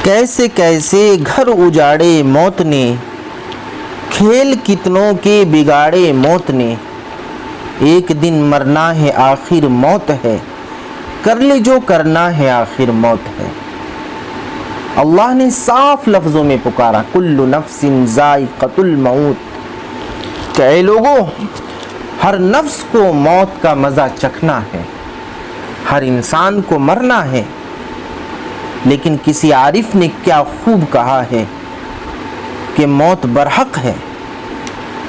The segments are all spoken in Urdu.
کیسے کیسے گھر اجاڑے موت نے، کھیل کتنوں کے بگاڑے موت نے۔ ایک دن مرنا ہے آخر موت ہے، کر لے جو کرنا ہے آخر موت ہے۔ اللہ نے صاف لفظوں میں پکارا، کل نفس ذائقۃ الموت، کہ اے لوگو ہر نفس کو موت کا مزہ چکھنا ہے، ہر انسان کو مرنا ہے۔ لیکن کسی عارف نے کیا خوب کہا ہے کہ موت برحق ہے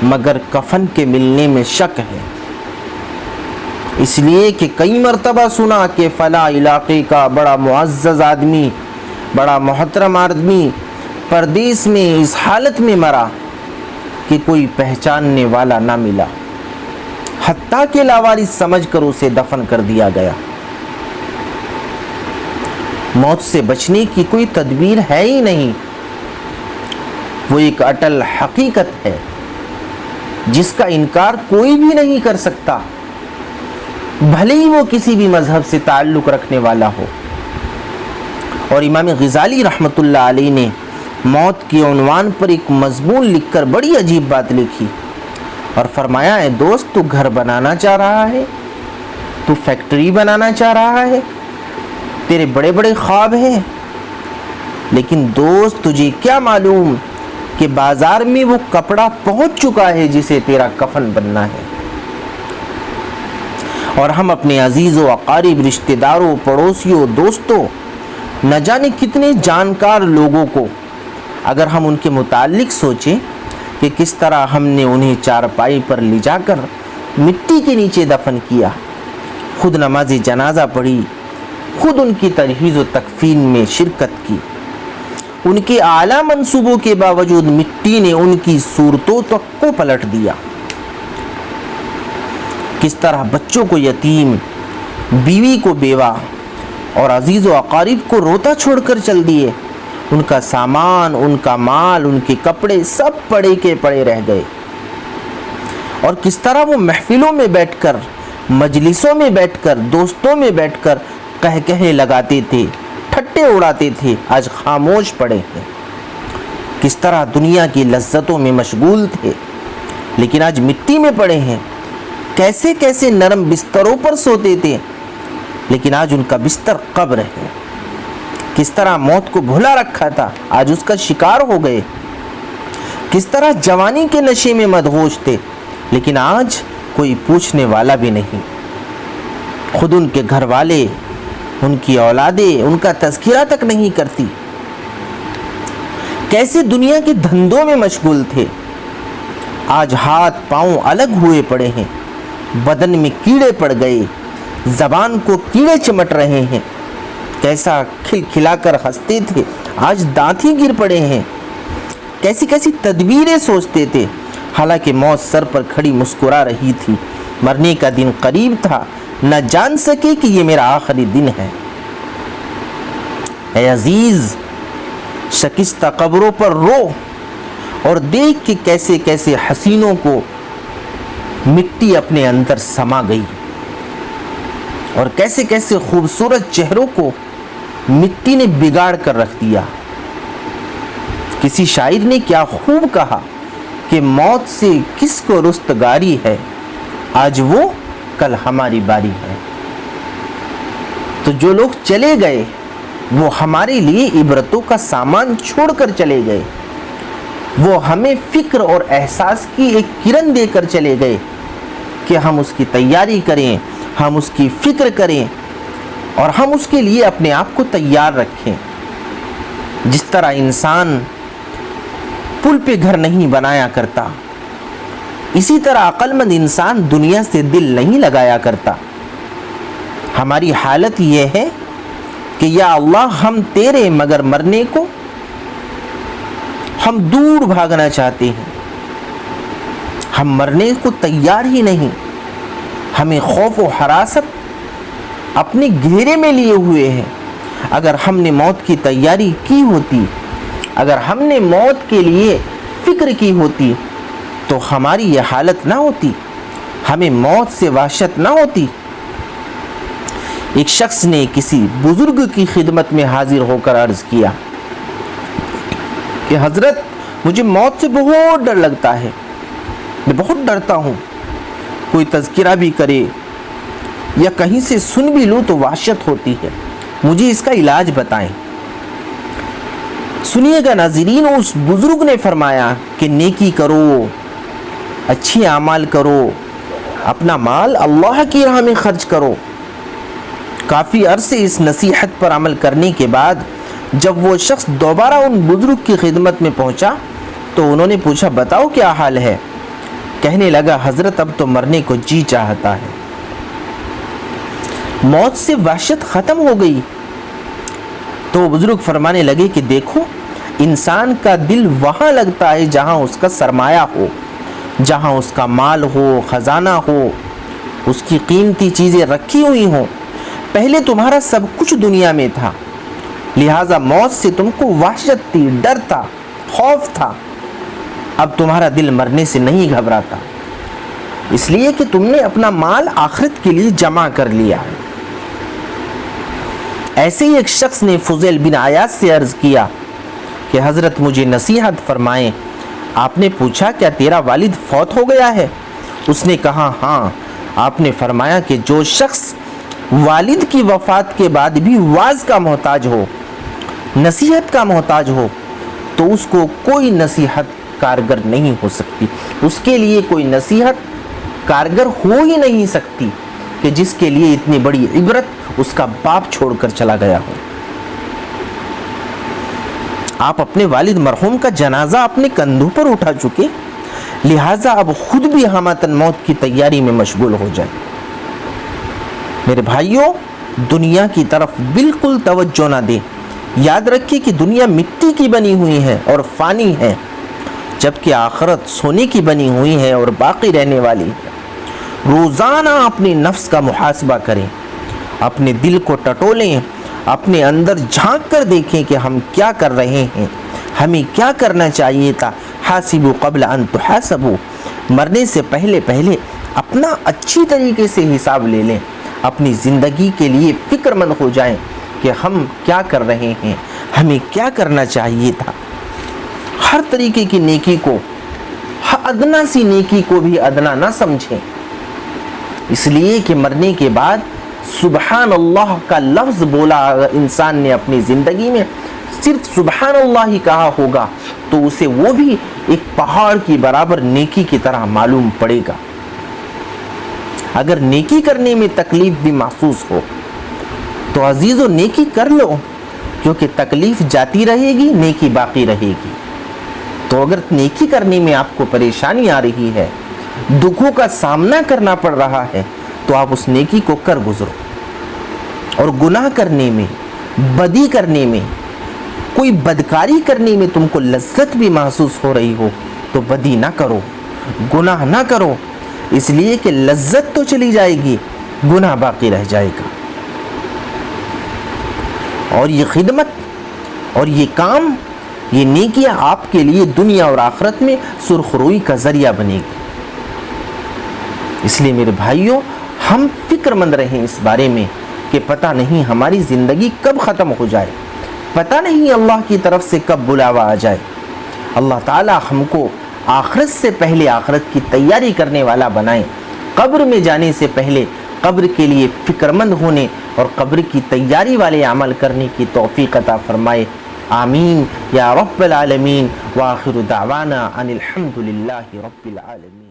مگر کفن کے ملنے میں شک ہے۔ اس لیے کہ کئی مرتبہ سنا کہ فلاں علاقے کا بڑا معزز آدمی، بڑا محترم آدمی پردیس میں اس حالت میں مرا کہ کوئی پہچاننے والا نہ ملا، حتیٰ کہ لاوارث سمجھ کر اسے دفن کر دیا گیا۔ موت سے بچنے کی کوئی تدبیر ہے ہی نہیں، وہ ایک اٹل حقیقت ہے جس کا انکار کوئی بھی نہیں کر سکتا، بھلے ہی وہ کسی بھی مذہب سے تعلق رکھنے والا ہو۔ اور امام غزالی رحمۃ اللہ علیہ نے موت کے عنوان پر ایک مضمون لکھ کر بڑی عجیب بات لکھی اور فرمایا، اے دوست تو گھر بنانا چاہ رہا ہے، تو فیکٹری بنانا چاہ رہا ہے، تیرے بڑے بڑے خواب ہیں، لیکن دوست تجھے کیا معلوم کہ بازار میں وہ کپڑا پہنچ چکا ہے جسے تیرا کفن بننا ہے۔ اور ہم اپنے عزیزوں، اقارب، رشتہ داروں، پڑوسیوں، دوستوں، نہ جانے کتنے جانکار لوگوں کو اگر ہم ان کے متعلق سوچیں کہ کس طرح ہم نے انہیں چارپائی پر لے جا کر مٹی کے نیچے دفن کیا، خود نماز جنازہ پڑھی، خود ان کی تجہیز و تکفین میں شرکت کی، ان کے اعلیٰ منصوبوں کے باوجود مٹی نے ان کی صورتوں تک کو پلٹ دیا۔ کس طرح بچوں کو یتیم، بیوی کو بیوہ اور عزیز و اقارب کو روتا چھوڑ کر چل دیے، ان کا سامان، ان کا مال، ان کے کپڑے سب پڑے کے پڑے رہ گئے۔ اور کس طرح وہ محفلوں میں بیٹھ کر، مجلسوں میں بیٹھ کر، دوستوں میں بیٹھ کر کہے لگاتے تھے، ٹھٹے اڑاتے تھے، آج خاموش پڑے ہیں۔ کس طرح دنیا کی لذتوں میں مشغول تھے لیکن آج مٹی میں پڑے ہیں۔ کیسے کیسے نرم بستروں پر سوتے تھے لیکن آج ان کا بستر قبر ہے۔ کس طرح موت کو بھلا رکھا تھا، آج اس کا شکار ہو گئے۔ کس طرح جوانی کے نشے میں مدہوش تھے لیکن آج کوئی پوچھنے والا بھی نہیں۔ خود ان کے گھر والے، ان کی اولادیں ان کا تذکرہ تک نہیں کرتی۔ کیسے دنیا کے دھندوں میں مشغول تھے، آج ہاتھ پاؤں الگ ہوئے پڑے ہیں، بدن میں کیڑے پڑ گئے، زبان کو کیڑے چمٹ رہے ہیں۔ کیسا کھل کھلا کر ہنستے تھے، آج دانت ہی گر پڑے ہیں۔ کیسی کیسی تدبیریں سوچتے تھے، حالانکہ موت سر پر کھڑی مسکرا رہی تھی۔ مرنے کا دن قریب تھا، نہ جان سکے کہ یہ میرا آخری دن ہے۔ اے عزیز، شکستہ قبروں پر رو اور دیکھ کہ کیسے کیسے حسینوں کو مٹی اپنے اندر سما گئی اور کیسے کیسے خوبصورت چہروں کو مٹی نے بگاڑ کر رکھ دیا۔ کسی شاعر نے کیا خوب کہا کہ موت سے کس کو رستگاری ہے، آج وہ کل ہماری باری ہے۔ تو جو لوگ چلے گئے وہ ہمارے لیے عبرتوں کا سامان چھوڑ کر چلے گئے، وہ ہمیں فکر اور احساس کی ایک کرن دے کر چلے گئے کہ ہم اس کی تیاری کریں، ہم اس کی فکر کریں اور ہم اس کے لیے اپنے آپ کو تیار رکھیں۔ جس طرح انسان پل پہ گھر نہیں بنایا کرتا، اسی طرح عقل مند انسان دنیا سے دل نہیں لگایا کرتا۔ ہماری حالت یہ ہے کہ یا اللہ ہم تیرے مگر مرنے کو ہم دور بھاگنا چاہتے ہیں، ہم مرنے کو تیار ہی نہیں، ہمیں خوف و ہراست اپنے گھیرے میں لیے ہوئے ہیں۔ اگر ہم نے موت کی تیاری کی ہوتی، اگر ہم نے موت کے لیے فکر کی ہوتی تو ہماری یہ حالت نہ ہوتی، ہمیں موت سے وحشت نہ ہوتی۔ ایک شخص نے کسی بزرگ کی خدمت میں حاضر ہو کر عرض کیا، کہ حضرت مجھے موت سے بہت ڈر لگتا ہے، میں بہت ڈرتا ہوں، کوئی تذکرہ بھی کرے یا کہیں سے سن بھی لوں تو وحشت ہوتی ہے، مجھے اس کا علاج بتائیں۔ سنیے گا ناظرین، اس بزرگ نے فرمایا کہ نیکی کرو، اچھے اعمال کرو، اپنا مال اللہ کی راہ میں خرچ کرو۔ کافی عرصے اس نصیحت پر عمل کرنے کے بعد جب وہ شخص دوبارہ ان بزرگ کی خدمت میں پہنچا تو انہوں نے پوچھا بتاؤ کیا حال ہے؟ کہنے لگا حضرت اب تو مرنے کو جی چاہتا ہے، موت سے وحشت ختم ہو گئی۔ تو بزرگ فرمانے لگے کہ دیکھو، انسان کا دل وہاں لگتا ہے جہاں اس کا سرمایہ ہو، جہاں اس کا مال ہو، خزانہ ہو، اس کی قیمتی چیزیں رکھی ہوئی ہوں۔ پہلے تمہارا سب کچھ دنیا میں تھا، لہٰذا موت سے تم کو وحشت تھی، ڈر تھا، خوف تھا۔ اب تمہارا دل مرنے سے نہیں گھبراتا، اس لیے کہ تم نے اپنا مال آخرت کے لیے جمع کر لیا۔ ایسے ہی ایک شخص نے فضیل بن عیاض سے عرض کیا کہ حضرت مجھے نصیحت فرمائیں۔ آپ نے پوچھا کیا تیرا والد فوت ہو گیا ہے؟ اس نے کہا ہاں۔ آپ نے فرمایا کہ جو شخص والد کی وفات کے بعد بھی واعظ کا محتاج ہو، نصیحت کا محتاج ہو، تو اس کو کوئی نصیحت کارگر نہیں ہو سکتی، اس کے لیے کوئی نصیحت کارگر ہو ہی نہیں سکتی کہ جس کے لیے اتنی بڑی عبرت اس کا باپ چھوڑ کر چلا گیا ہو۔ آپ اپنے والد مرحوم کا جنازہ اپنے کندھوں پر اٹھا چکے، لہٰذا اب خود بھی حماتن موت کی تیاری میں مشغول ہو جائیں۔ میرے بھائیوں، دنیا کی طرف بالکل توجہ نہ دیں۔ یاد رکھیے کہ دنیا مٹی کی بنی ہوئی ہے اور فانی ہے، جبکہ آخرت سونے کی بنی ہوئی ہے اور باقی رہنے والی ہے۔ روزانہ اپنے نفس کا محاسبہ کریں، اپنے دل کو ٹٹولیں، اپنے اندر جھانک کر دیکھیں کہ ہم کیا کر رہے ہیں، ہمیں کیا کرنا چاہیے تھا۔ حاسبوا قبل ان تحاسبوا، مرنے سے پہلے اپنا اچھی طریقے سے حساب لے لیں، اپنی زندگی کے لیے فکر مند ہو جائیں کہ ہم کیا کر رہے ہیں، ہمیں کیا کرنا چاہیے تھا۔ ہر طریقے کی نیکی کو، ادنا سی نیکی کو بھی ادنا نہ سمجھیں، اس لیے کہ مرنے کے بعد سبحان اللہ کا لفظ بولا اگر انسان نے اپنی زندگی میں صرف سبحان اللہ ہی کہا ہوگا تو اسے وہ بھی ایک پہاڑ کی برابر نیکی کی طرح معلوم پڑے گا۔ اگر نیکی کرنے میں تکلیف بھی محسوس ہو تو عزیزو نیکی کر لو، کیونکہ تکلیف جاتی رہے گی، نیکی باقی رہے گی۔ تو اگر نیکی کرنے میں آپ کو پریشانی آ رہی ہے، دکھوں کا سامنا کرنا پڑ رہا ہے، تو آپ اس نیکی کو کر گزرو۔ اور گناہ کرنے میں، بدی کرنے میں، کوئی بدکاری کرنے میں تم کو لذت بھی محسوس ہو رہی ہو تو بدی نہ کرو، گناہ نہ کرو، اس لیے کہ لذت تو چلی جائے گی، گناہ باقی رہ جائے گا۔ اور یہ خدمت اور یہ کام، یہ نیکیاں آپ کے لیے دنیا اور آخرت میں سرخ روئی کا ذریعہ بنے گی۔ اس لیے میرے بھائیوں، ہم فکر مند رہیں اس بارے میں کہ پتہ نہیں ہماری زندگی کب ختم ہو جائے، پتہ نہیں اللہ کی طرف سے کب بلاوا آ جائے۔ اللہ تعالی ہم کو آخرت سے پہلے آخرت کی تیاری کرنے والا بنائے، قبر میں جانے سے پہلے قبر کے لیے فکر مند ہونے اور قبر کی تیاری والے عمل کرنے کی توفیق عطا فرمائے۔ آمین یا رب العالمین، وآخر دعوانا ان الحمد للہ رب العالمین۔